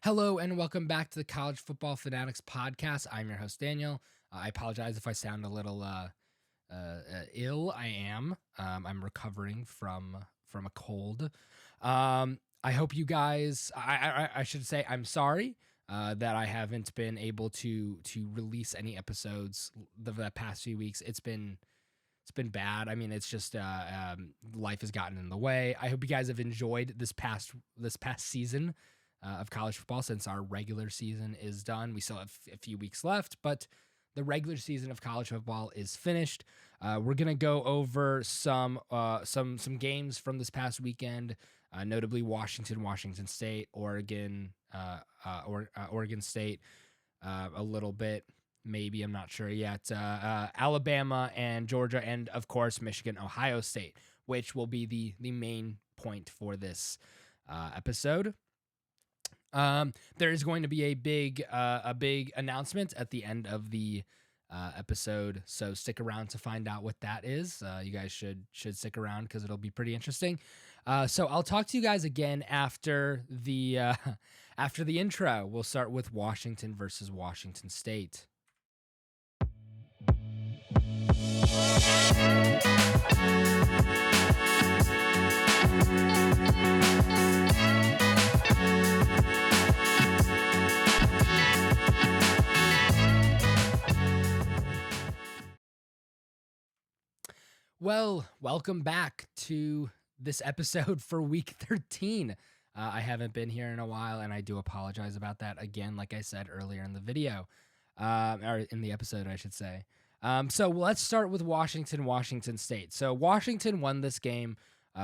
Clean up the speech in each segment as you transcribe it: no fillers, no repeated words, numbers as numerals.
Hello and welcome back to the College Football Fanatics podcast. I'm your host Daniel. I apologize if I sound a little ill. I am. I'm recovering from a cold. I hope you guys. I should say I'm sorry that I haven't been able to release any episodes the past few weeks. It's been bad. I mean, it's just life has gotten in the way. I hope you guys have enjoyed this past season of college football since our regular season is done. We still have a few weeks left, but the regular season of college football is finished. We're gonna go over some games from this past weekend, notably Washington State, Oregon State, a little bit. Maybe, I'm not sure yet. Alabama and Georgia, and of course Michigan, Ohio State, which will be the main point for this episode. There is going to be a big announcement at the end of the episode, so stick around to find out what that is. You guys should stick around because it'll be pretty interesting. So I'll talk to you guys again after the after the intro. We'll start with Washington versus Washington State. Well, welcome back to this episode for week 13. I haven't been here in a while, and I do apologize about that again, like I said earlier in the video, or in the episode, I should say. So let's start with Washington State. So Washington won this game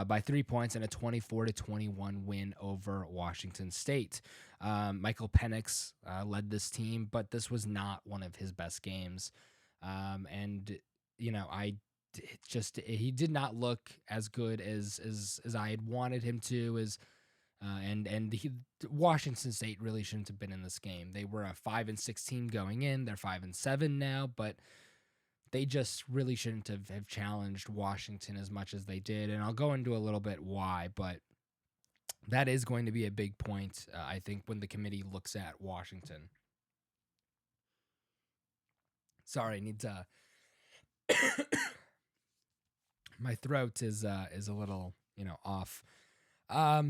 by 3 points in a 24-21 win over Washington State. Michael Penix led this team, but this was not one of his best games. And you know, he did not look as good as I had wanted him to. Washington State really shouldn't have been in this game. They were a 5-6 team going in. They're 5-7 now, but they just really shouldn't have challenged Washington as much as they did. And I'll go into a little bit why, but that is going to be a big point, I think, when the committee looks at Washington. Sorry, I need to. My throat is a little, off.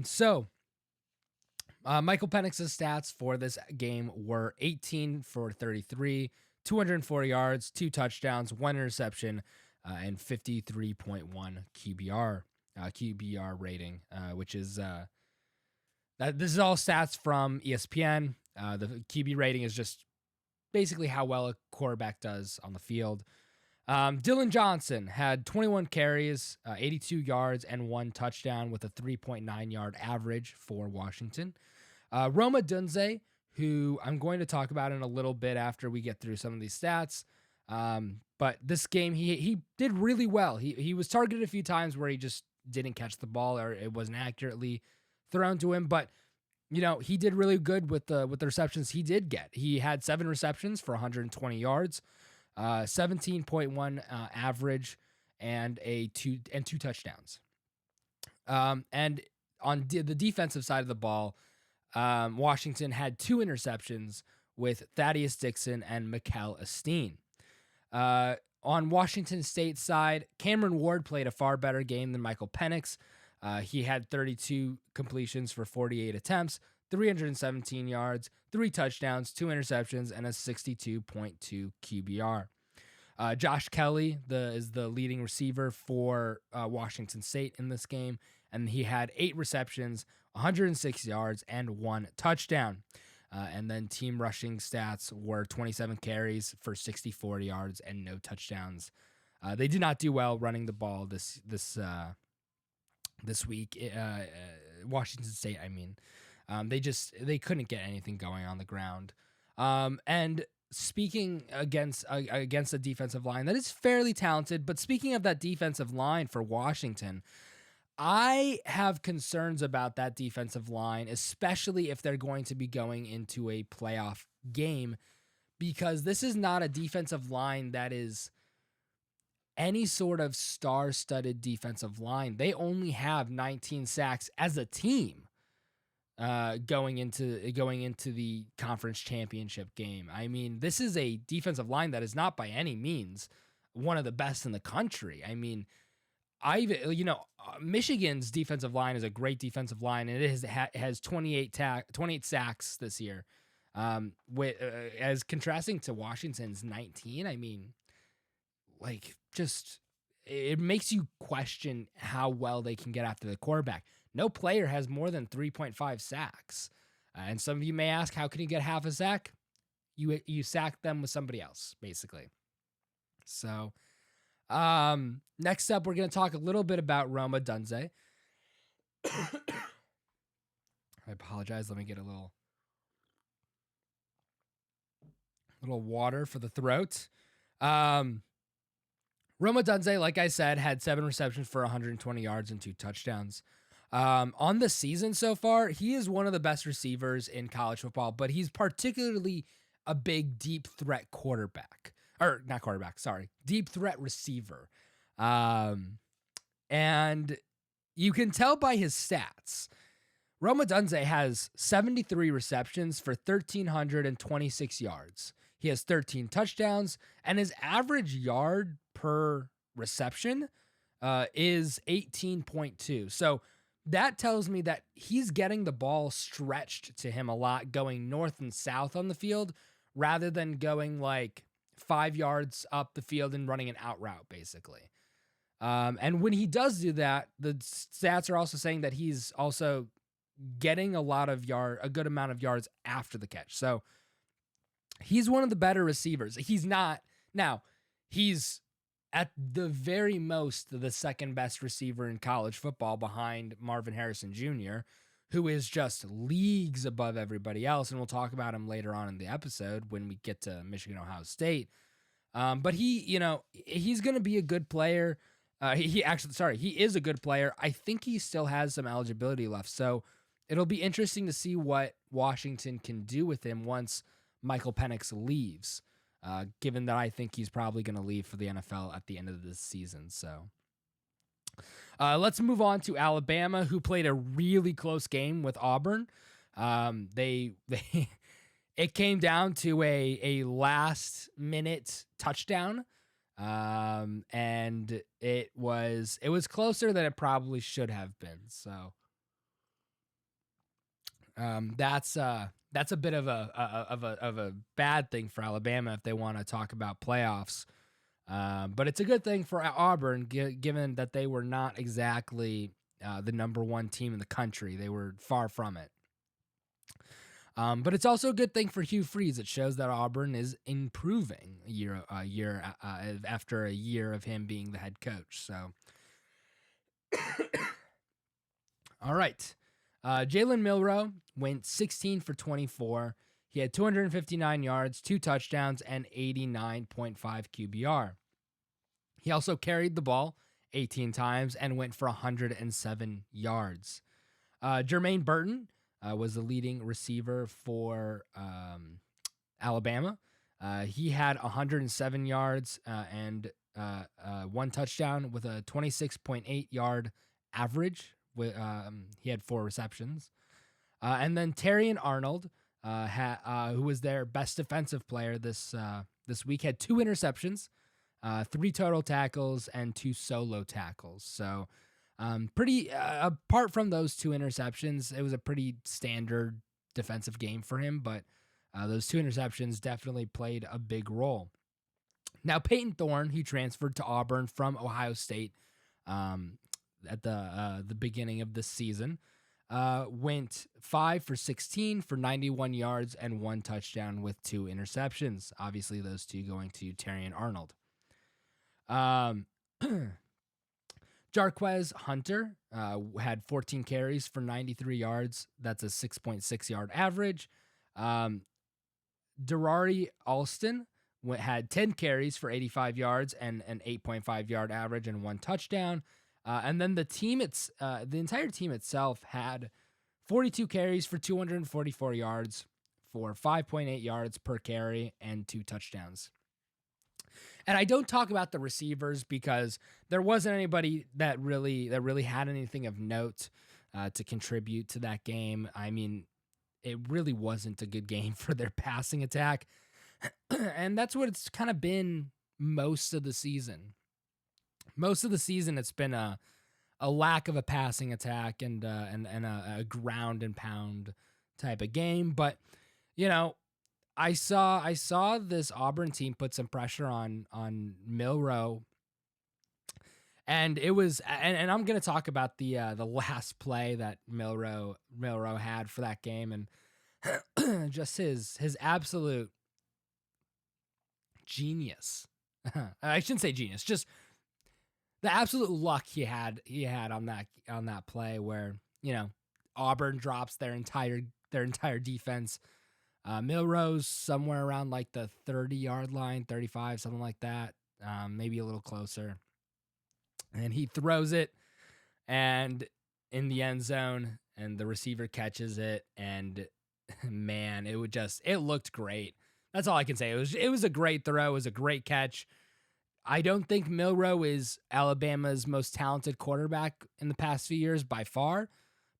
So Michael Penix's stats for this game were 18 for 33, 240 yards, 2 touchdowns, 1 interception, and 53.1 QBR rating, which is that this is all stats from ESPN. The QB rating is just basically how well a quarterback does on the field. Dylan Johnson had 21 carries, 82 yards, and 1 touchdown with a 3.9 yard average for Washington. Rome Odunze, who I'm going to talk about in a little bit after we get through some of these stats. But this game, he did really well. He was targeted a few times where he just didn't catch the ball or it wasn't accurately thrown to him. But, he did really good with the receptions he did get. He had 7 receptions for 120 yards. 17.1 average and 2 touchdowns. And on the defensive side of the ball, Washington had 2 interceptions with Thaddeus Dixon and Mikel Esteen. On Washington State's side, Cameron Ward played a far better game than Michael Penix. He had 32 completions for 48 attempts, 317 yards, 3 touchdowns, 2 interceptions, and a 62.2 QBR. Josh Kelly is the leading receiver for Washington State in this game, and he had 8 receptions, 106 yards, and 1 touchdown. And then team rushing stats were 27 carries for 64 yards and no touchdowns. They did not do well running the ball this week. Washington State, I mean. They couldn't get anything going on the ground. And speaking against a defensive line that is fairly talented, but speaking of that defensive line for Washington, I have concerns about that defensive line, especially if they're going to be going into a playoff game, because this is not a defensive line that is any sort of star-studded defensive line. They only have 19 sacks as a team. going into the conference championship game. I mean, this is a defensive line that is not by any means one of the best in the country. I mean, Michigan's defensive line is a great defensive line, and it has 28 sacks this year. As contrasting to Washington's 19. I mean, like, just it makes you question how well they can get after the quarterback. No player has more than 3.5 sacks. And some of you may ask, how can you get half a sack? You sack them with somebody else, basically. So, next up, we're going to talk a little bit about Rome Odunze. I apologize. Let me get a little water for the throat. Rome Odunze, like I said, had 7 receptions for 120 yards and 2 touchdowns. On the season so far, he is one of the best receivers in college football, but he's particularly a big deep threat deep threat receiver. And you can tell by his stats. Rome Odunze has 73 receptions for 1,326 yards. He has 13 touchdowns, and his average yard per reception is 18.2. So that tells me that he's getting the ball stretched to him a lot, going north and south on the field, rather than going like 5 yards up the field and running an out route, basically. And when he does do that, the stats are also saying that he's also getting a good amount of yards after the catch. So he's one of the better receivers. He's at the very most the second best receiver in college football behind Marvin Harrison Jr., who is just leagues above everybody else. And we'll talk about him later on in the episode when we get to Michigan, Ohio State. But he's going to be a good player. He is a good player. I think he still has some eligibility left. So it'll be interesting to see what Washington can do with him once Michael Penix leaves, given that I think he's probably going to leave for the NFL at the end of this season. So let's move on to Alabama, who played a really close game with Auburn. It came down to a last minute touchdown. And it was closer than it probably should have been. So that's a bit of a bad thing for Alabama if they want to talk about playoffs. But it's a good thing for Auburn, given that they were not exactly the number 1 team in the country. They were far from it. But it's also a good thing for Hugh Freeze. It shows that Auburn is improving year after a year of him being the head coach. So, all right. Jalen Milroe went 16 for 24. He had 259 yards, 2 touchdowns, and 89.5 QBR. He also carried the ball 18 times and went for 107 yards. Jermaine Burton was the leading receiver for Alabama. He had 107 yards and 1 touchdown with a 26.8 yard average. He had 4 receptions. And then Terrion Arnold, who was their best defensive player this week, had 2 interceptions, 3 total tackles, and 2 solo tackles. So apart from those 2 interceptions, it was a pretty standard defensive game for him, but those 2 interceptions definitely played a big role. Now, Peyton Thorne, he transferred to Auburn from Ohio State at the beginning of this season, went 5 for 16 for 91 yards and 1 touchdown with 2 interceptions. Obviously, those 2 going to Terrion Arnold. Jarquez Hunter had 14 carries for 93 yards. That's a 6.6 yard average. Derari Alston had 10 carries for 85 yards and an 8.5 yard average and 1 touchdown. And then the entire team itself had 42 carries for 244 yards for 5.8 yards per carry and 2 touchdowns. And I don't talk about the receivers because there wasn't anybody that really had anything of note. to contribute to that game. I mean, it really wasn't a good game for their passing attack. And that's what it's kind of been most of the season. Most of the season, it's been a lack of a passing attack and a ground and pound type of game. But you know, I saw this Auburn team put some pressure on Milroe, and it was and I'm gonna talk about the last play that Milroe had for that game, and just his absolute genius. I shouldn't say genius, just the absolute luck he had on that play where, you know, Auburn drops their entire defense. Milroe's somewhere around like the 30-yard line, 35, something like that, maybe a little closer, and he throws it and in the end zone, and the receiver catches it, and man, it looked great. That's all I can say. It was a great throw. It was a great catch. I don't think Milroe is Alabama's most talented quarterback in the past few years by far,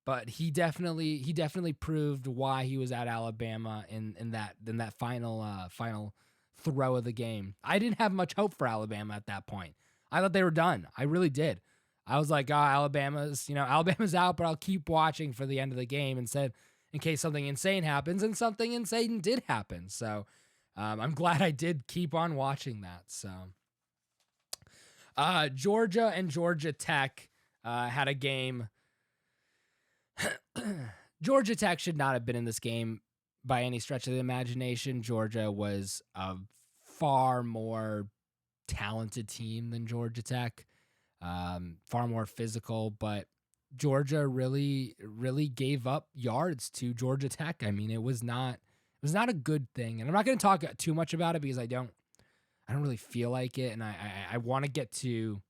but he definitely proved why he was at Alabama in that final throw of the game. I didn't have much hope for Alabama at that point. I thought they were done. I really did. I was like, Alabama's out, but I'll keep watching for the end of the game instead in case something insane happens, and something insane did happen. So I'm glad I did keep on watching that. So Georgia and Georgia Tech had a game. Georgia Tech should not have been in this game by any stretch of the imagination. Georgia was a far more talented team than Georgia Tech, far more physical, but Georgia really gave up yards to Georgia Tech. I mean, it was not a good thing, and I'm not going to talk too much about it because I don't really feel like it, and I want to get to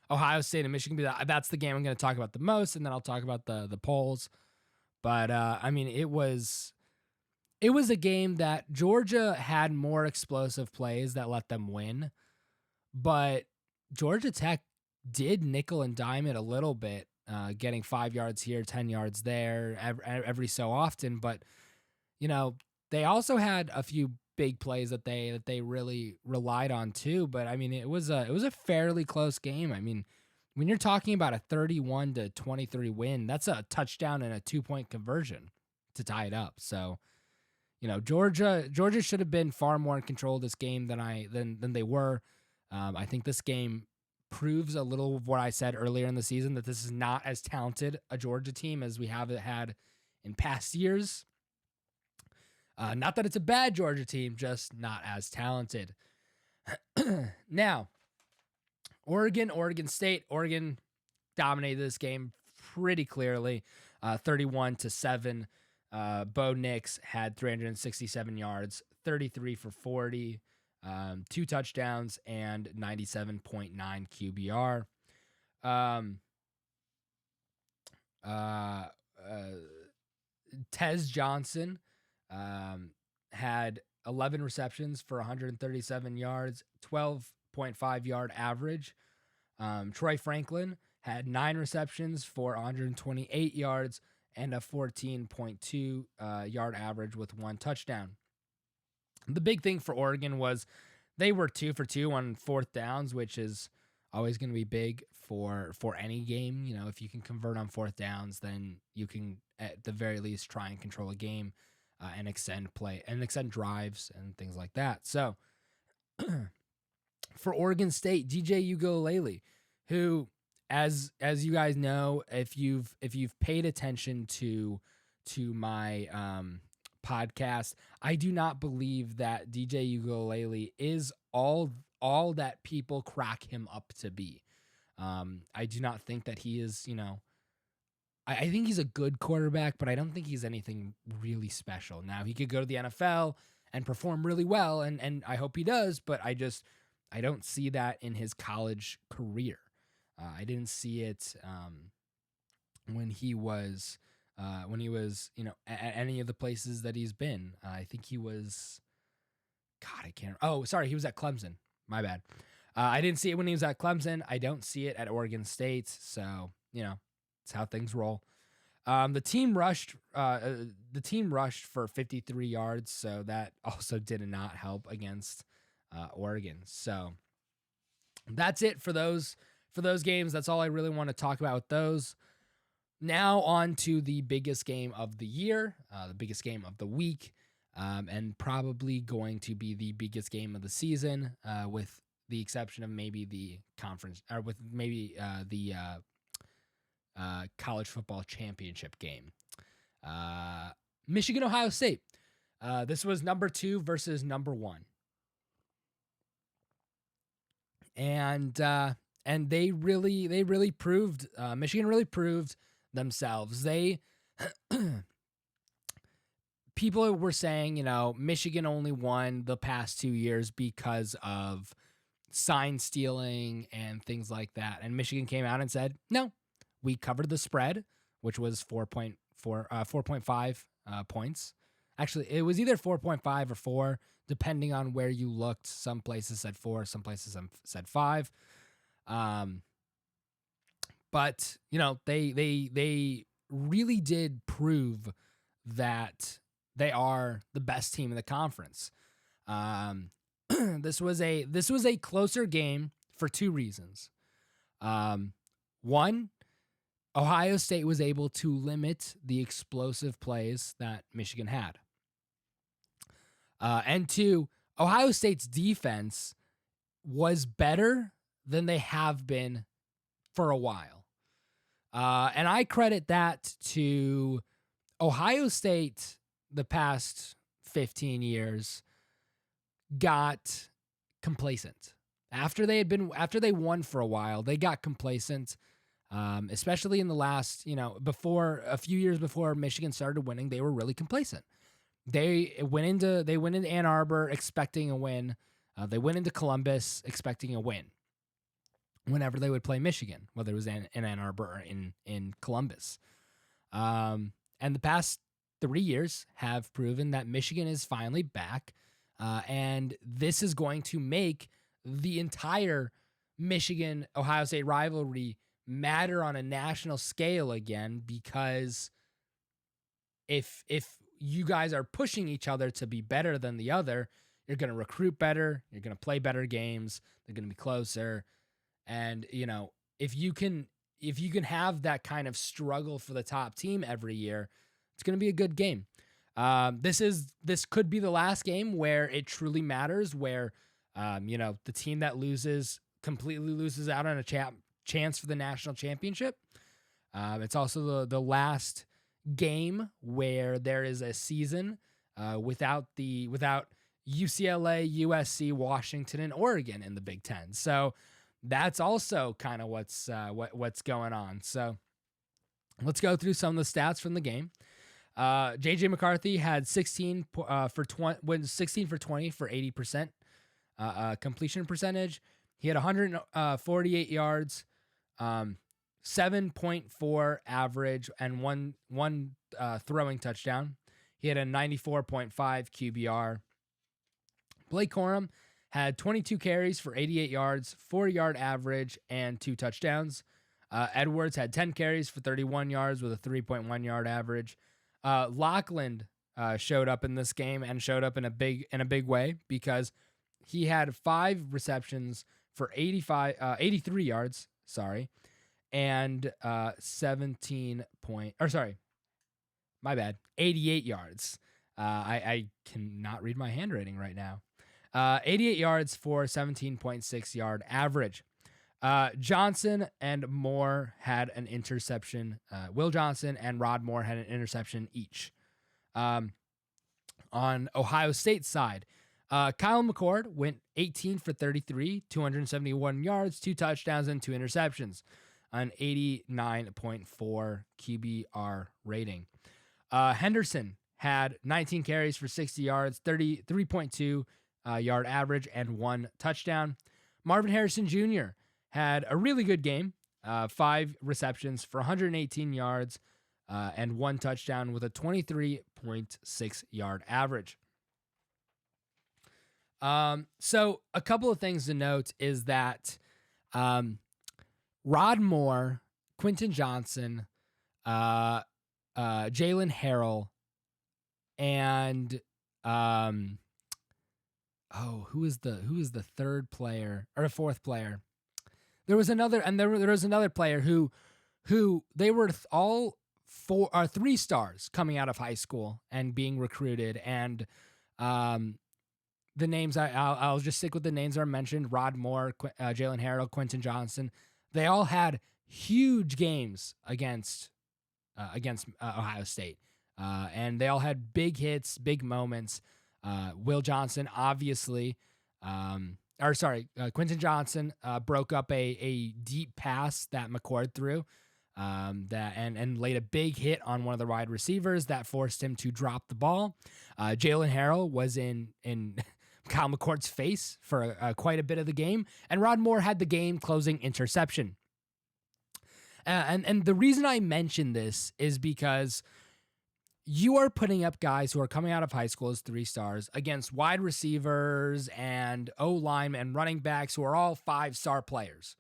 Ohio State and Michigan. That's the game I'm going to talk about the most, and then I'll talk about the polls. But I mean, it was a game that Georgia had more explosive plays that let them win, but Georgia Tech did nickel and dime it a little bit, getting 5 yards here, 10 yards there every so often. But you know, they also had a few big plays that they really relied on too. But I mean, it was a fairly close game. I mean, when you're talking about a 31-23 win, that's a touchdown and a 2-point conversion to tie it up. So, you know, Georgia should have been far more in control of this game than they were. I think this game proves a little of what I said earlier in the season, that this is not as talented a Georgia team as we have had in past years. Not that it's a bad Georgia team, just not as talented. Now, Oregon State. Oregon dominated this game pretty clearly, 31-7. Bo Nix had 367 yards, 33 for 40, 2 touchdowns, and 97.9 QBR. Tez Johnson had 11 receptions for 137 yards, 12.5 yard average. Troy Franklin had 9 receptions for 128 yards and a 14.2 yard average with 1 touchdown. The big thing for Oregon was they were 2 for 2 on 4th downs, which is always going to be big for any game. You know, if you can convert on 4th downs, then you can at the very least try and control a game and extend drives and things like that. So for Oregon State, DJ Uiagalelei, who, as you guys know, if you've paid attention to my podcast, I do not believe that DJ Uiagalelei is all that people crack him up to be. I do not think that he is, you know, I think he's a good quarterback, but I don't think he's anything really special. Now, he could go to the NFL and perform really well, and I hope he does, but I don't see that in his college career. I didn't see it when he was, you know, at any of the places that he's been. I think he was, God, I can't. Oh, sorry, he was at Clemson. My bad. I didn't see it when he was at Clemson. I don't see it at Oregon State. So, you know, It's how things roll. The team rushed. The team rushed for 53 yards, so that also did not help against Oregon. So that's it for those games. That's all I really want to talk about with those. Now on to the biggest game of the year, the biggest game of the week, and probably going to be the biggest game of the season, with the exception of maybe the conference, or with maybe the college football championship game. Michigan, Ohio State. This was number 2 versus number 1. And they really proved, Michigan really proved themselves. People were saying, Michigan only won the past 2 years because of sign stealing and things like that. And Michigan came out and said, no, we covered the spread, which was 4.5 points. Actually, it was either 4.5 or 4, depending on where you looked. Some places said 4, some places said 5. But they really did prove that they are the best team in the conference. This was a closer game for 2 reasons. One, Ohio State was able to limit the explosive plays that Michigan had. And 2, Ohio State's defense was better than they have been for a while. And I credit that to Ohio State the past 15 years got complacent. After they won for a while, they got complacent. Especially in the last, a few years before Michigan started winning, they were really complacent. They went into Ann Arbor expecting a win. They went into Columbus expecting a win whenever they would play Michigan, whether it was in Ann Arbor or in Columbus. And the past 3 years have proven that Michigan is finally back. And this is going to make the entire Michigan-Ohio State rivalry matter on a national scale again, because if you guys are pushing each other to be better than the other, you're going to recruit better, you're going to play better games, they're going to be closer. And if you can have that kind of struggle for the top team every year, it's going to be a good game. This could be the last game where it truly matters, where the team that completely loses out on a chance for the national championship. It's also the last game where there is a season without UCLA, USC, Washington, and Oregon in the Big Ten. So that's also kind of what's going on. So let's go through some of the stats from the game. JJ McCarthy had 16 for 20 for 80% completion percentage. He had 148 yards, 7.4 average, and one throwing touchdown. He had a 94.5 QBR. Blake Corum had 22 carries for 88 yards, 4-yard average, and 2 touchdowns. Edwards had 10 carries for 31 yards with a 3.1 yard average. Lockland showed up in this game and showed up in a big way, because he had 5 receptions for 83 yards, and 88 yards. I cannot read my handwriting right now. 88 yards for 17.6 yard average. Johnson and Moore had an interception. Will Johnson and Rod Moore had an interception each. On Ohio State's side, Kyle McCord went 18 for 33, 271 yards, 2 touchdowns, and 2 interceptions, an 89.4 QBR rating. Henderson had 19 carries for 60 yards, 33.2 yard average, and 1 touchdown. Marvin Harrison Jr. had a really good game, 5 receptions for 118 yards and 1 touchdown with a 23.6 yard average. So a couple of things to note is that Rod Moore, Quentin Johnson, uh, Jalen Harrell, and who is the third player or fourth player? There was another, and there was another player who they were all three stars coming out of high school and being recruited, and the names I'll just stick with the names that are mentioned: Rod Moore, Jalen Harrell, Quentin Johnson. They all had huge games against Ohio State, and they all had big hits, big moments. Will Johnson, obviously, Quentin Johnson broke up a deep pass that McCord threw, and laid a big hit on one of the wide receivers that forced him to drop the ball. Jalen Harrell was in Kyle McCord's face for quite a bit of the game, and Rod Moore had the game closing interception. And the reason I mention this is because you are putting up guys who are coming out of high school as 3 stars against wide receivers and O-line and running backs who are all 5-star players.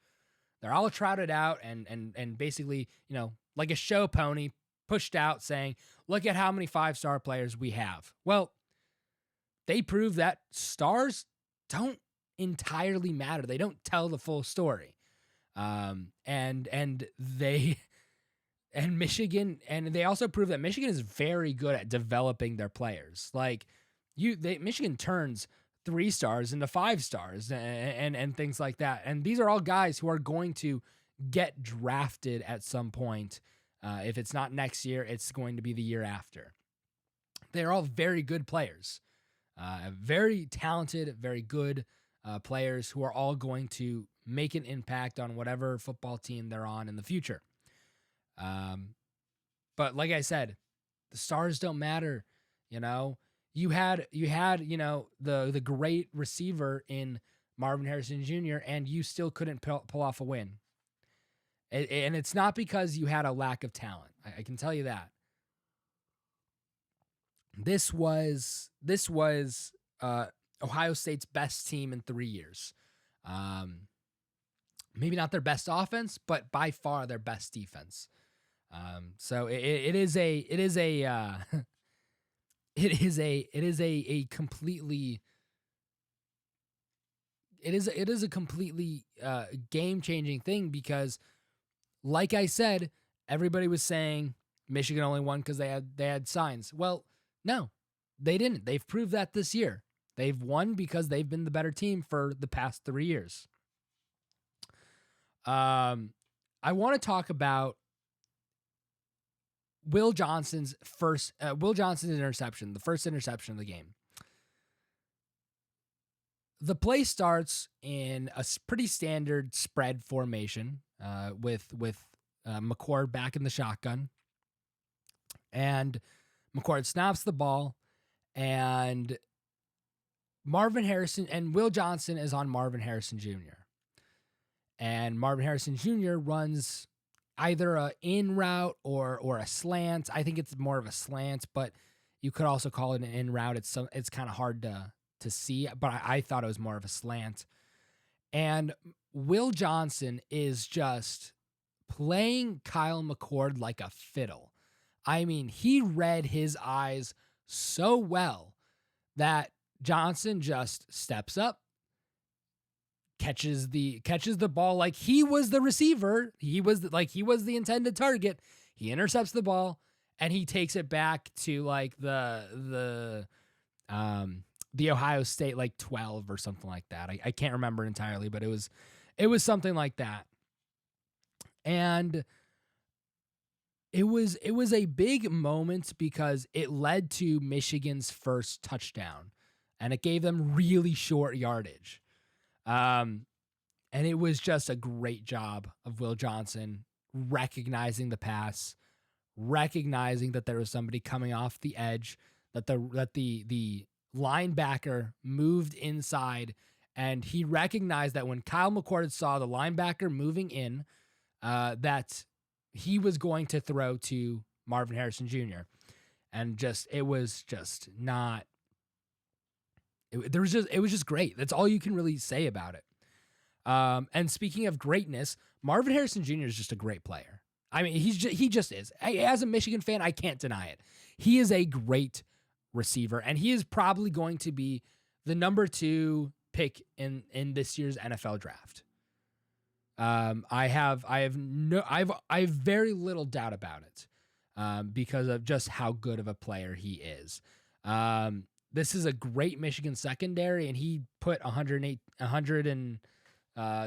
They're all trotted out and basically, like a show pony pushed out saying, look at how many 5-star players we have. Well, they prove that stars don't entirely matter. They don't tell the full story. Michigan, and they also prove that Michigan is very good at developing their players. Like Michigan turns 3 stars into 5 stars and things like that. And these are all guys who are going to get drafted at some point. If it's not next year, it's going to be the year after. They're all very good players, very talented, very good players who are all going to make an impact on whatever football team they're on in the future. But like I said, the stars don't matter. You had the great receiver in Marvin Harrison Jr. and you still couldn't pull off a win. And it's not because you had a lack of talent. I can tell you that. This was Ohio State's best team in 3 years. Maybe not their best offense, but by far their best defense. So it is a completely game-changing thing because, like I said, everybody was saying Michigan only won because they had signs. Well, no, they didn't. They've proved that this year. They've won because they've been the better team for the past 3 years. I want to talk about Will Johnson's interception, the first interception of the game. The play starts in a pretty standard spread formation with McCord back in the shotgun. And McCord snaps the ball, and Marvin Harrison and Will Johnson is on Marvin Harrison Jr. And Marvin Harrison Jr. runs either a in route or a slant. I think it's more of a slant, but you could also call it an in route. It's kind of hard to see, but I thought it was more of a slant. And Will Johnson is just playing Kyle McCord like a fiddle. I mean, he read his eyes so well that Johnson just steps up, catches the ball like he was the receiver. He was the intended target. He intercepts the ball and he takes it back to like the Ohio State like 12 or something like that. I can't remember entirely, but it was something like that. And it was a big moment because it led to Michigan's first touchdown and it gave them really short yardage. And it was just a great job of Will Johnson recognizing the pass, recognizing that there was somebody coming off the edge, that the linebacker moved inside, and he recognized that when Kyle McCord saw the linebacker moving in, that he was going to throw to Marvin Harrison Jr. And it was just great. That's all you can really say about it. And speaking of greatness, Marvin Harrison Jr. is just a great player. I mean, he just is. As a Michigan fan, I can't deny it. He is a great receiver, and he is probably going to be the number 2 pick in this year's NFL draft. I have very little doubt about it, because of just how good of a player he is. This is a great Michigan secondary, and he put 100 and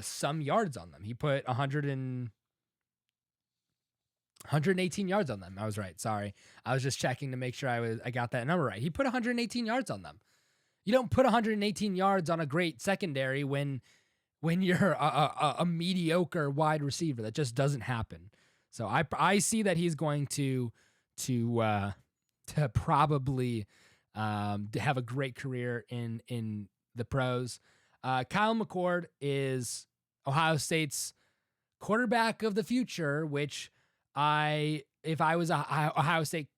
some yards on them. He put 118 yards on them. I was right. Sorry. I was just checking to make sure I got that number right. He put 118 yards on them. You don't put 118 yards on a great secondary when you're a mediocre wide receiver. That just doesn't happen. So I see that he's going to probably to have a great career in the pros. Kyle McCord is Ohio State's quarterback of the future, which if I was a Ohio State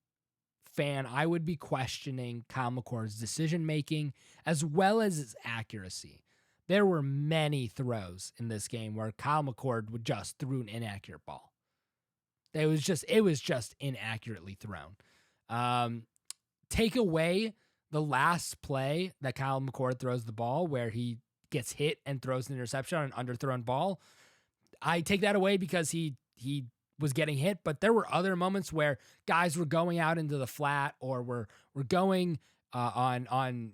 fan, I would be questioning Kyle McCord's decision making as well as his accuracy. There were many throws in this game where Kyle McCord would just threw an inaccurate ball. It was just inaccurately thrown. Take away the last play that Kyle McCord throws the ball where he gets hit and throws an interception on an underthrown ball. I take that away because he was getting hit, but there were other moments where guys were going out into the flat or were going on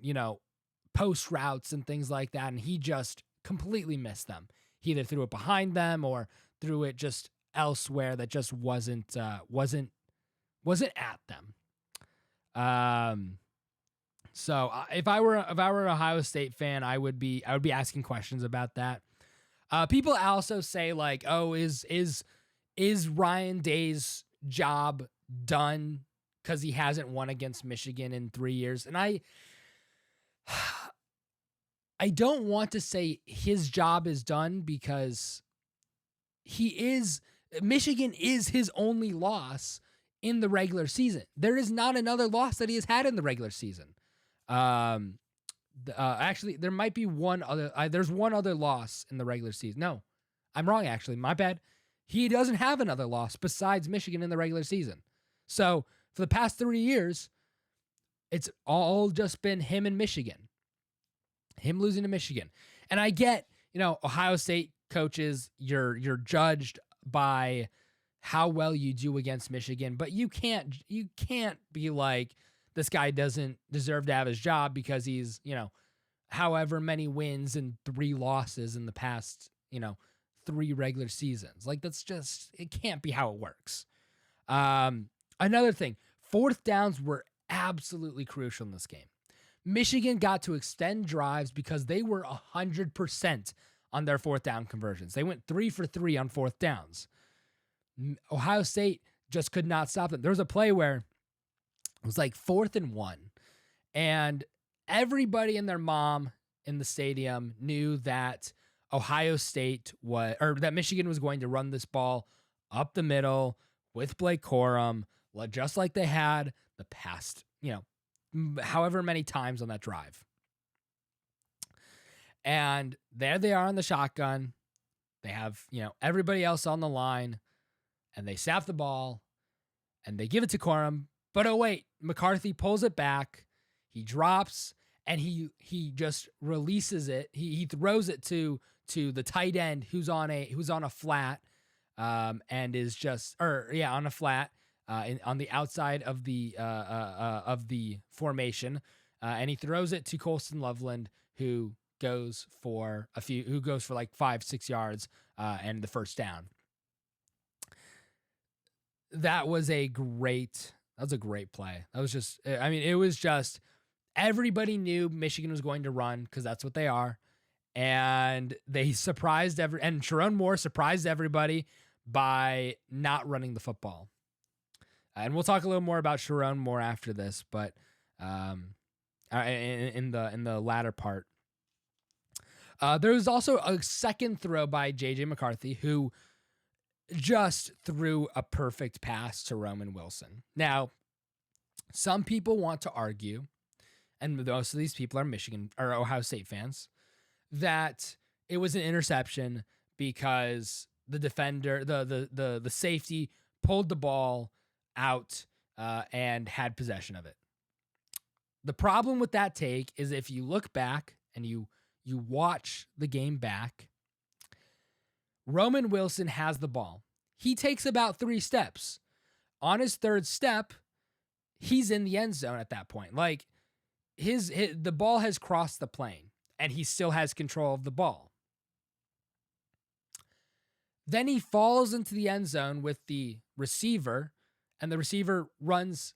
post routes and things like that, and he just completely missed them. He either threw it behind them or threw it just elsewhere that just wasn't at them. So if I were an Ohio State fan, I would be asking questions about that. People also say like, oh, is Ryan Day's job done because he hasn't won against Michigan in 3 years? And I don't want to say his job is done because Michigan is his only loss in the regular season. There is not another loss that he has had in the regular season. Actually, there might be one other. There's one other loss in the regular season. No, I'm wrong. Actually, my bad. He doesn't have another loss besides Michigan in the regular season. So for the past 3 years, it's all just been him and Michigan. Him losing to Michigan. And I get, Ohio State coaches, you're judged by how well you do against Michigan, but you can't be like, this guy doesn't deserve to have his job because he's, however many wins and 3 losses in the past, 3 regular seasons. Like, it can't be how it works. Another thing, 4th downs were absolutely crucial in this game. Michigan got to extend drives because they were 100% on their 4th down conversions. They went 3 for 3 on 4th downs. Ohio State just could not stop them. There was a play where it was like 4th and 1, and everybody and their mom in the stadium knew that that Michigan was going to run this ball up the middle with Blake Corum, just like they had the past, however many times on that drive. And there they are on the shotgun. They have, everybody else on the line, and they snap the ball and they give it to Corum. But oh wait, McCarthy pulls it back. He drops and he just releases it. He throws it to the tight end who's on a flat, and is just on a flat on the outside of the formation, and he throws it to Colston Loveland, who goes for like 5-6 yards and the first down. That was a great play. That was just, it was just, everybody knew Michigan was going to run because that's what they are. And they surprised and Sharon Moore surprised everybody by not running the football. And we'll talk a little more about Sharon Moore after this, but in the latter part. There was also a second throw by J.J. McCarthy, who just threw a perfect pass to Roman Wilson. Now, some people want to argue, and most of these people are Michigan or Ohio State fans, that it was an interception because the defender, the safety pulled the ball out and had possession of it. The problem with that take is if you look back and you watch the game back, Roman Wilson has the ball. He takes about 3 steps. On his 3rd step, he's in the end zone at that point. Like the ball has crossed the plane and he still has control of the ball. Then he falls into the end zone with the receiver, and the receiver rips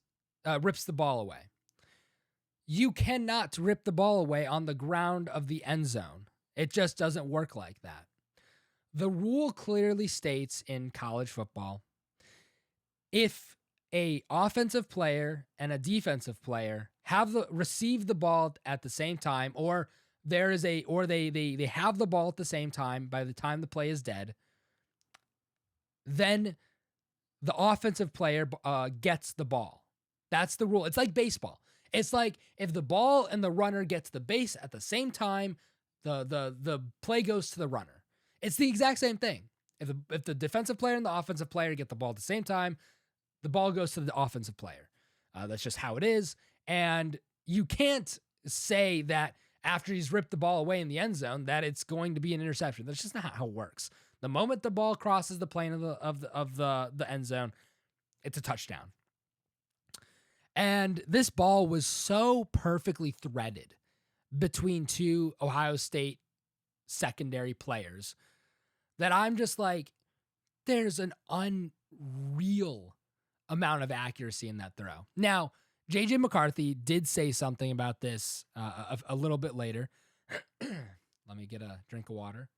the ball away. You cannot rip the ball away on the ground of the end zone. It just doesn't work like that. The rule clearly states in college football, if a offensive player and a defensive player receive the ball at the same time, or they have the ball at the same time by the time the play is dead, then the offensive player gets the ball. That's the rule. It's like baseball. It's like if the ball and the runner gets the base at the same time, the play goes to the runner. It's the exact same thing. If the defensive player and the offensive player get the ball at the same time, the ball goes to the offensive player. That's just how it is. And you can't say that after he's ripped the ball away in the end zone that it's going to be an interception. That's just not how it works. The moment the ball crosses the plane of the end zone, it's a touchdown. And this ball was so perfectly threaded between 2 Ohio State secondary players that I'm just like, there's an unreal amount of accuracy in that throw. Now, JJ McCarthy did say something about this a little bit later. Let me get a drink of water.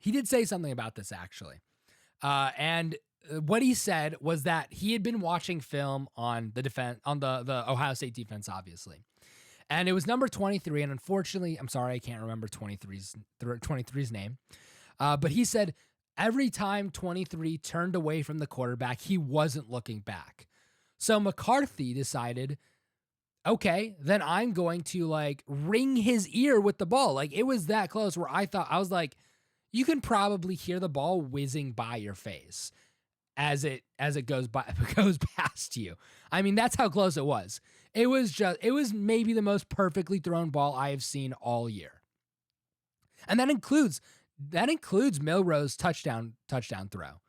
He did say something about this, actually. And what he said was that he had been watching film on the Ohio State defense, obviously. And it was number 23. And unfortunately, I'm sorry, I can't remember 23's name. But he said every time 23 turned away from the quarterback, he wasn't looking back. So McCarthy decided, okay, then I'm going to ring his ear with the ball. Like, it was that close where I was like, you can probably hear the ball whizzing by your face as it goes past you. I mean, that's how close it was. It was maybe the most perfectly thrown ball I have seen all year. And that includes Milroe's touchdown throw.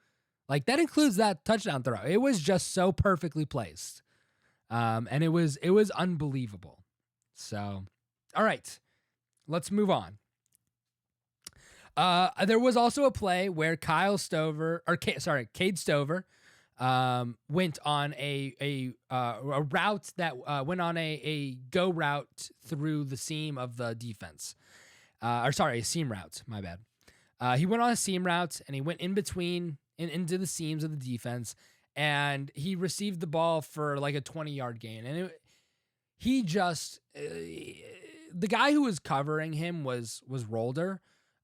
Like, that includes that touchdown throw. It was just so perfectly placed. And it was unbelievable. So, all right, let's move on. There was also a play where Cade Stover went on a route that went on a go route through the seam of the defense. A seam route, my bad. He went on a seam route and he went in between into the seams of the defense, and he received the ball for like a 20-yard gain. And the guy who was covering him was Rolder.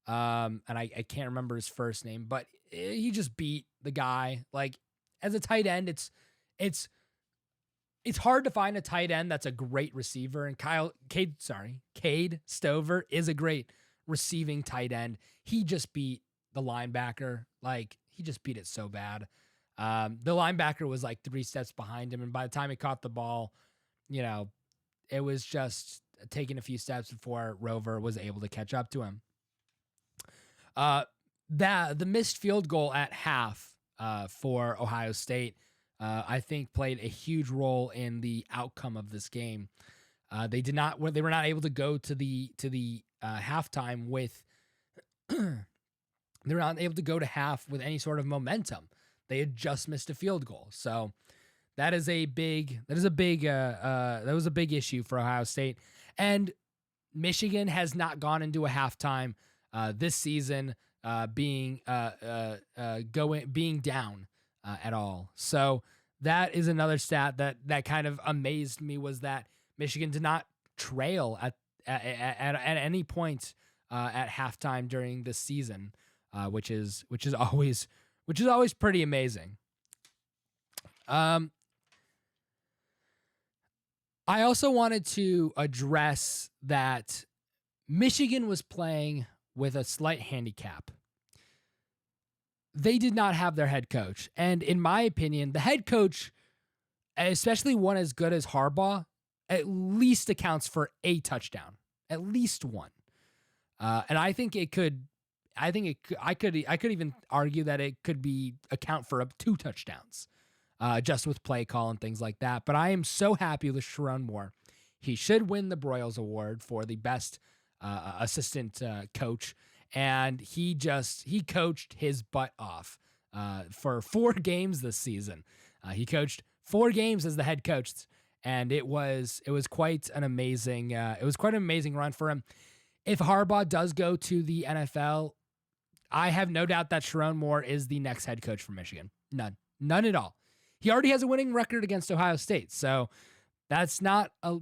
And I can't remember his first name, but he just beat the guy. Like, as a tight end, it's hard to find a tight end that's a great receiver. And Cade Stover is a great receiving tight end. He just beat the linebacker. Like, he just beat it so bad. The linebacker was like 3 steps behind him, and by the time he caught the ball, it was just taking a few steps before Rover was able to catch up to him. The missed field goal at half for Ohio State, I think, played a huge role in the outcome of this game. They were not able to go to the halftime with. They were not able to go to half with any sort of momentum. They had just missed a field goal, so that was a big issue for Ohio State. And Michigan has not gone into a halftime this season being down at all. So that is another stat that kind of amazed me, was that Michigan did not trail at any point at halftime during this season, which is always pretty amazing. I also wanted to address that Michigan was playing with a slight handicap. they did not have their head coach. And in my opinion, the head coach, especially one as good as Harbaugh, at least accounts for a touchdown, at least one. And I think it could. I could even argue that it could be account for up 2 touchdowns, just with play call and things like that. But I am so happy with Sharon Moore. He should win the Broyles Award for the best assistant coach, and he coached his butt off for 4 games this season. He coached 4 games as the head coach, and it was quite an amazing run for him. If Harbaugh does go to the NFL, I have no doubt that Sharon Moore is the next head coach for Michigan. None at all. He already has a winning record against Ohio State, so that's not a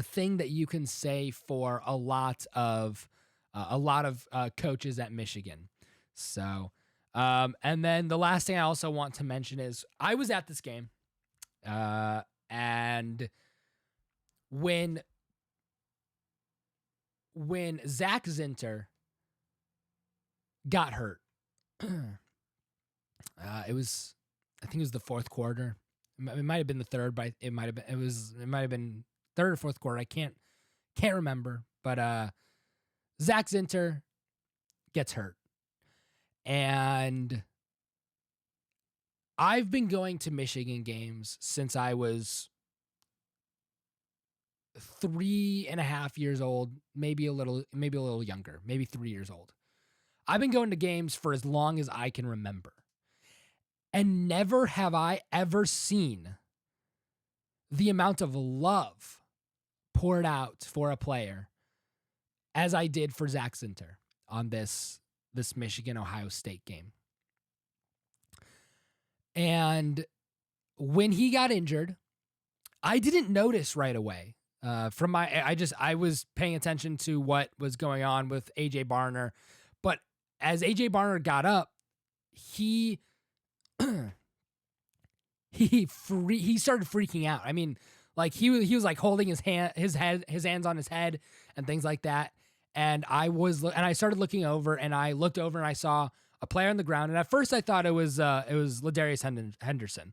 thing that you can say for a lot of coaches at Michigan. So, and then the last thing I also want to mention is I was at this game, and when Zach Zinter got hurt, I think it was the 4th quarter. It might have been the 3rd, but it might have been 3rd or 4th quarter. I can't remember, but Zach Zinter gets hurt, and I've been going to Michigan games since I was 3.5 years old, maybe a little younger, maybe 3 years old. I've been going to games for as long as I can remember. And never have I ever seen the amount of love poured out for a player as I did for Zach Zinter on this Michigan-Ohio State game. And when he got injured, I didn't notice right away. I was paying attention to what was going on with AJ Barner, but as AJ Barner got up, he started freaking out. I mean, like he was like holding his hands on his head and things like that. And I started looking over, and I looked over and I saw a player on the ground. And at first I thought it was Ladarius Henderson,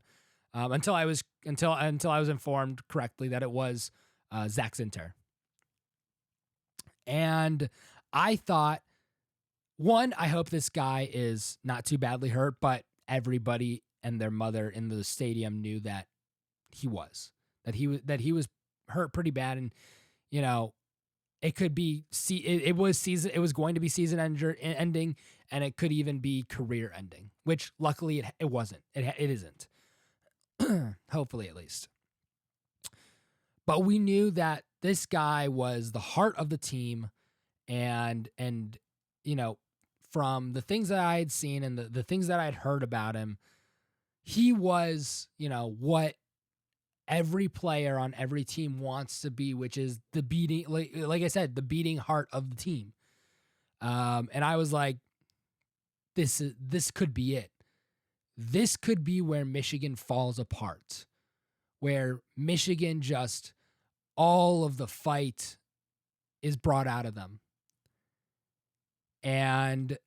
until I was informed correctly that it was Zach Zinter. And I thought, one, I hope this guy is not too badly hurt, but everybody and their mother in the stadium knew that he was hurt pretty bad. And, you know, it could be, it was going to be season ending, and it could even be career ending, which luckily it wasn't. It isn't. Hopefully, at least. But we knew that this guy was the heart of the team, and you know, from the things that I had seen and the things that I had heard about him, he was, you know, what every player on every team wants to be, which is the beating, like I said, the beating heart of the team. And I was like, this could be it. This could be where Michigan falls apart, where Michigan just, all of the fight is brought out of them. And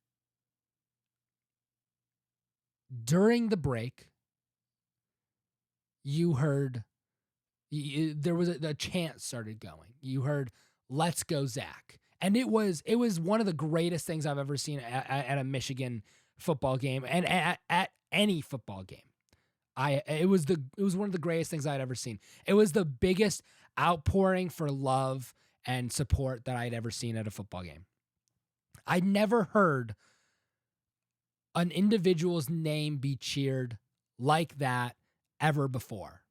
during the break, you heard, there was a chant started going. You heard, "Let's go, Zach." And it was one of the greatest things I've ever seen at a Michigan football game, and at any football game. It was one of the greatest things I'd ever seen. It was the biggest outpouring for love and support that I'd ever seen at a football game. I'd never heard an individual's name be cheered like that ever before.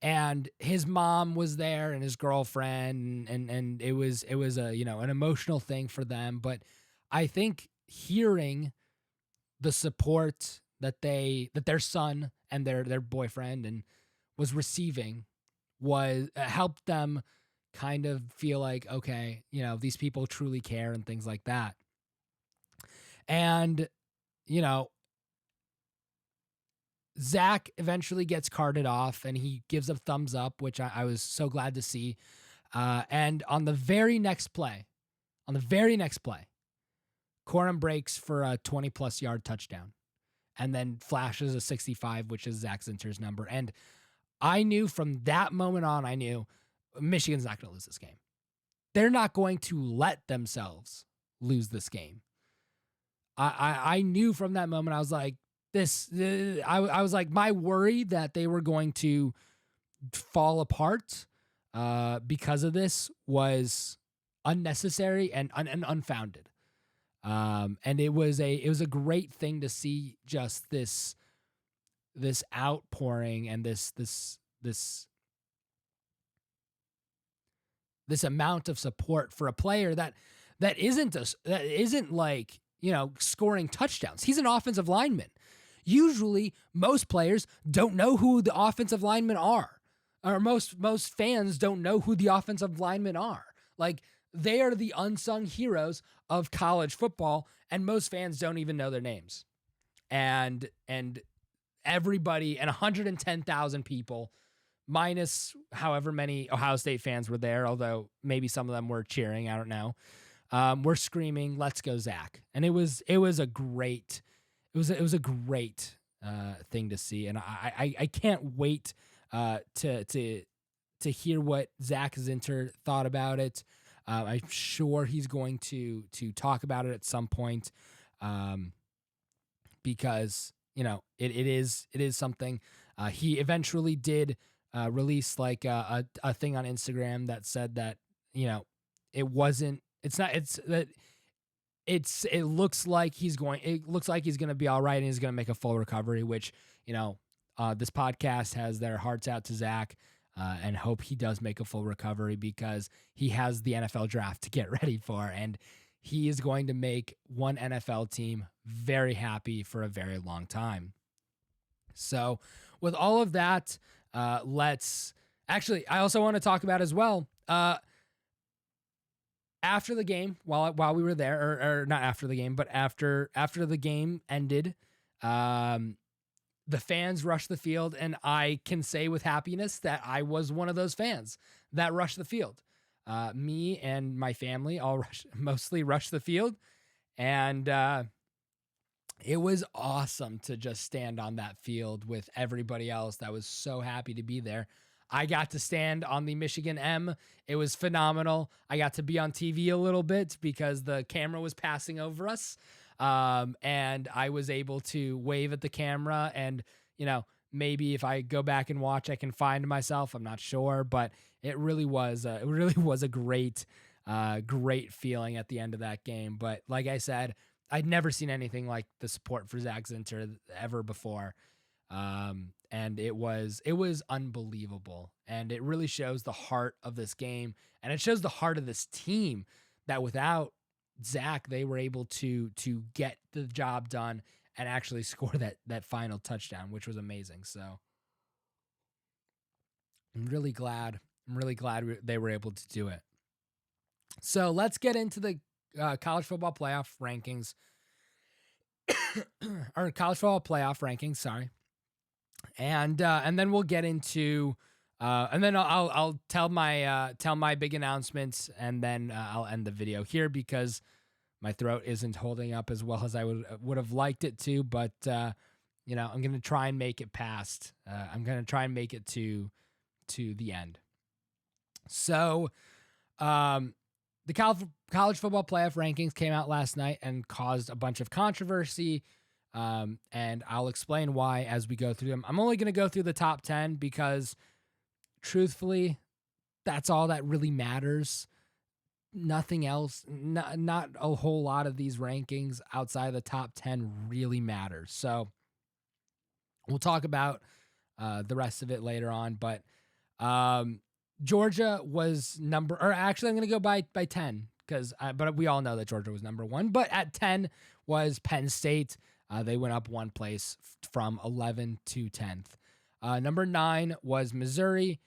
And his mom was there, and his girlfriend, and it was a, you know, an emotional thing for them. But I think hearing the support that their son and their boyfriend and was receiving helped them kind of feel like, okay, you know, these people truly care and things like that. And, you know, Zach eventually gets carted off, and he gives a thumbs up, which I was so glad to see. And on the very next play, Corum breaks for a 20-plus yard touchdown and then flashes a 65, which is Zach Zinter's number. And I knew from that moment on, I knew Michigan's not going to lose this game. They're not going to let themselves lose this game. I knew from that moment, I was like, I was like, my worry that they were going to fall apart because of this was unnecessary and unfounded. And it was a great thing to see, just this outpouring and this amount of support for a player that isn't like, scoring touchdowns. He's an offensive lineman. Usually most players don't know who the offensive linemen are, or most fans don't know who the offensive linemen are. Like, they are the unsung heroes of college football, and most fans don't even know their names. And everybody, and 110,000 people, minus however many Ohio State fans were there, although maybe some of them were cheering, I don't know. We're screaming, "Let's go, Zach!" And it was a great thing to see, and I can't wait to hear what Zach Zinter thought about it. I'm sure he's going to talk about it at some point, because it is something. He eventually did release like a thing on Instagram that said that it looks like he's going to be all right, and he's going to make a full recovery, which this podcast has their hearts out to Zach, and hope he does make a full recovery, because he has the NFL draft to get ready for, and he is going to make one NFL team very happy for a very long time. So with all of that, I also want to talk about as well, after the game, while we were there, or not after the game, but after the game ended, the fans rushed the field, and I can say with happiness that I was one of those fans that rushed the field. Me and my family all mostly rushed the field, and it was awesome to just stand on that field with everybody else that was so happy to be there. I got to stand on the Michigan M. It was phenomenal. I got to be on TV a little bit because the camera was passing over us. And I was able to wave at the camera, and, maybe if I go back and watch, I can find myself. I'm not sure, but it really was a great feeling at the end of that game. But like I said, I'd never seen anything like the support for Zach Zinter ever before. And it was unbelievable, and it really shows the heart of this game, and it shows the heart of this team, that without Zach, they were able to get the job done and actually score that final touchdown, which was amazing. So I'm really glad they were able to do it. So let's get into the college football playoff rankings, or college football playoff rankings. Sorry. And then we'll get into, and then I'll tell my big announcements, and then I'll end the video here because my throat isn't holding up as well as I would have liked it to. But I'm gonna try and make it past. I'm gonna try and make it to the end. So, the college football playoff rankings came out last night and caused a bunch of controversy. And I'll explain why as we go through them. I'm only going to go through the top 10 because, truthfully, that's all that really matters. Nothing else, not a whole lot of these rankings outside of the top 10 really matters. So we'll talk about the rest of it later on. But Georgia was actually I'm going to go by 10 but we all know that Georgia was number 1. But at 10 was Penn State. They went up one place from 11 to 10th. Number 9 was Missouri.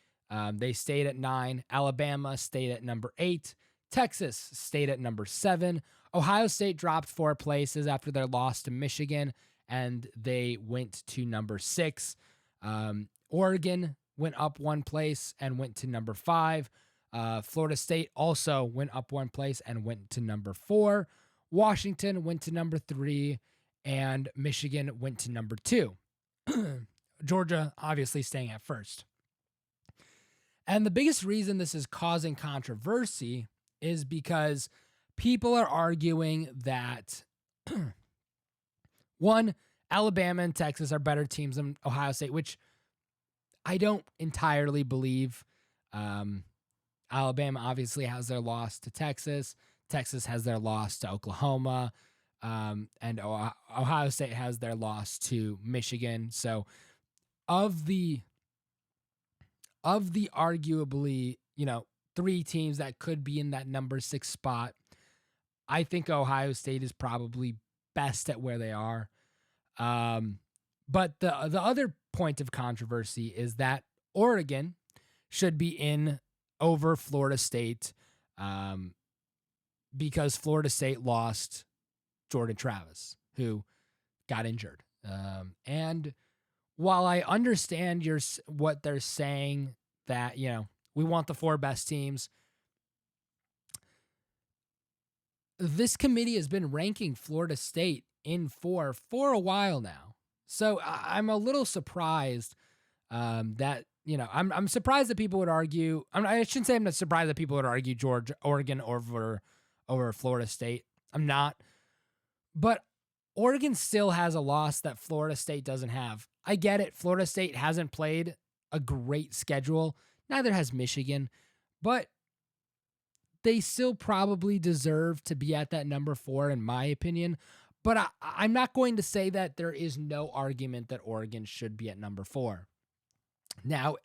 They stayed at 9. Alabama stayed at number 8. Texas stayed at number 7. Ohio State dropped 4 places after their loss to Michigan, and they went to number 6. Oregon went up 1 place and went to number 5. Florida State also went up 1 place and went to number 4. Washington went to number 3, and Michigan went to number 2. Georgia obviously staying at first. And the biggest reason this is causing controversy is because people are arguing that one, Alabama and Texas are better teams than Ohio State, which I don't entirely believe. Alabama obviously has their loss to Texas. Texas has their loss to Oklahoma. And Ohio State has their loss to Michigan. So of the arguably, 3 teams that could be in that number 6 spot, I think Ohio State is probably best at where they are. But the other point of controversy is that Oregon should be in over Florida State, because Florida State lost Jordan Travis, who got injured. And while I understand what they're saying, that, we want the 4 best teams, this committee has been ranking Florida State in 4 for a while now. So I'm a little surprised that, I'm surprised that people would argue. I shouldn't say I'm not surprised that people would argue Oregon over Florida State. I'm not. But Oregon still has a loss that Florida State doesn't have. I get it. Florida State hasn't played a great schedule. Neither has Michigan. But they still probably deserve to be at that number 4, in my opinion. But I'm not going to say that there is no argument that Oregon should be at number 4. Now,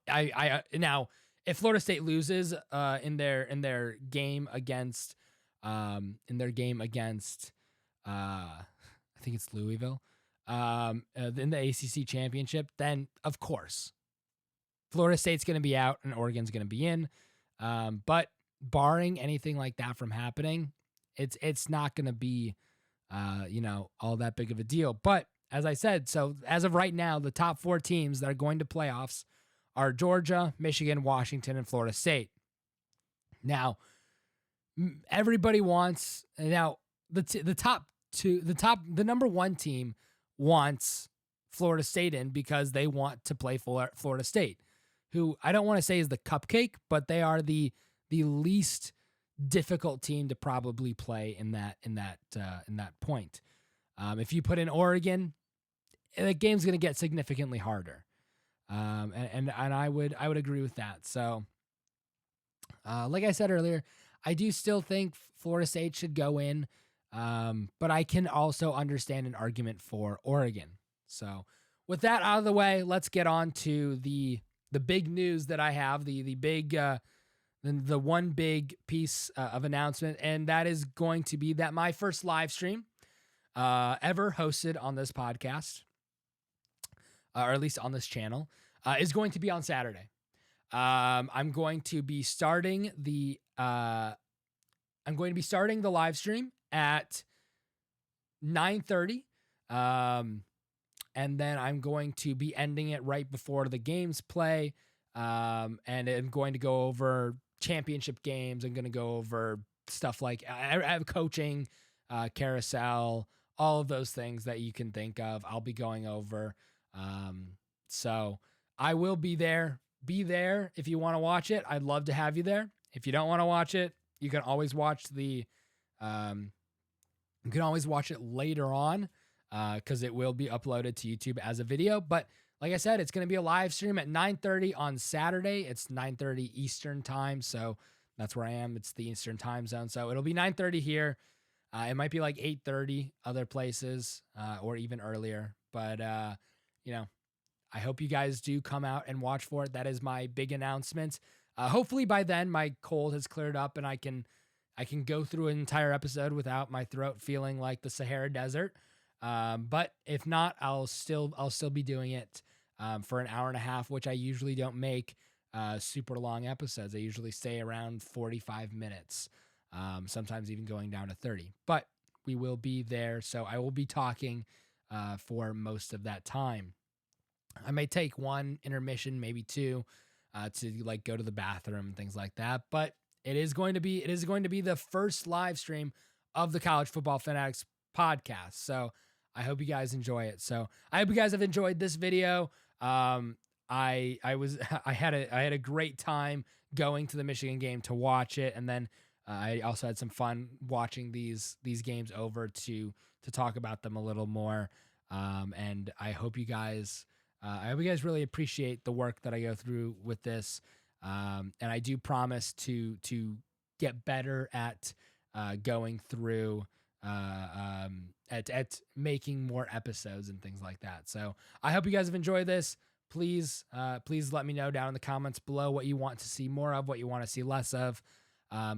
now, if Florida State loses in their game against I think it's Louisville, in the ACC championship, then of course Florida State's going to be out and Oregon's going to be in. But barring anything like that from happening, it's not going to be all that big of a deal. But as I said, so as of right now, the top 4 teams that are going to playoffs are Georgia, Michigan, Washington, and Florida State. Now, everybody wants the number 1 team wants Florida State in because they want to play Florida State, who I don't want to say is the cupcake, but they are the least difficult team to probably play in that point. If you put in Oregon, the game's going to get significantly harder. And I would agree with that. So, like I said earlier, I do still think Florida State should go in, but I can also understand an argument for Oregon. So, with that out of the way, let's get on to the big news that I have, the one big piece of announcement, and that is going to be that my first live stream ever hosted on this podcast, or at least on this channel, is going to be on Saturday. I'm going to be starting the live stream at 9:30, and then I'm going to be ending it right before the games play. And I'm going to go over championship games. I'm going to go over stuff like I have coaching, carousel, all of those things that you can think of. I'll be going over. So I will be there. Be there if you want to watch it. I'd love to have you there. If you don't want to watch it, you can always watch it later on, because it will be uploaded to YouTube as a video. But like I said, it's going to be a live stream at 9:30 on Saturday. It's 9:30 Eastern time, so that's where I am. It's the Eastern time zone, so it'll be 9:30 here. It might be like 8:30 other places, or even earlier. But I hope you guys do come out and watch for it. That is my big announcement. Hopefully by then my cold has cleared up and I can go through an entire episode without my throat feeling like the Sahara Desert. But if not, I'll still be doing it for an hour and a half, which I usually don't make super long episodes. I usually stay around 45 minutes, sometimes even going down to 30. But we will be there, so I will be talking for most of that time. I may take one intermission, maybe 2, to like go to the bathroom and things like that. But it is going to be the first live stream of the College Football Fanatics podcast. So I hope you guys enjoy it. So I hope you guys have enjoyed this video. I was I had a great time going to the Michigan game to watch it, and then I also had some fun watching these games over to talk about them a little more. And I hope you guys really appreciate the work that I go through with this. And I do promise to get better at going through at making more episodes and things like that. So I hope you guys have enjoyed this. Please let me know down in the comments below what you want to see more of, what you want to see less of.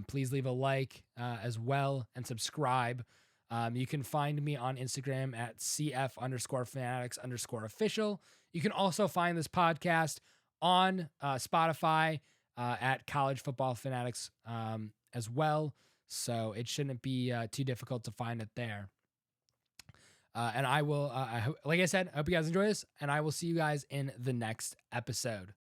Please leave a like as well and subscribe. You can find me on Instagram at CF_fanatics_official. You can also find this podcast on Spotify at College Football Fanatics as well. So it shouldn't be too difficult to find it there. And I will, like I said, I hope you guys enjoy this, and I will see you guys in the next episode.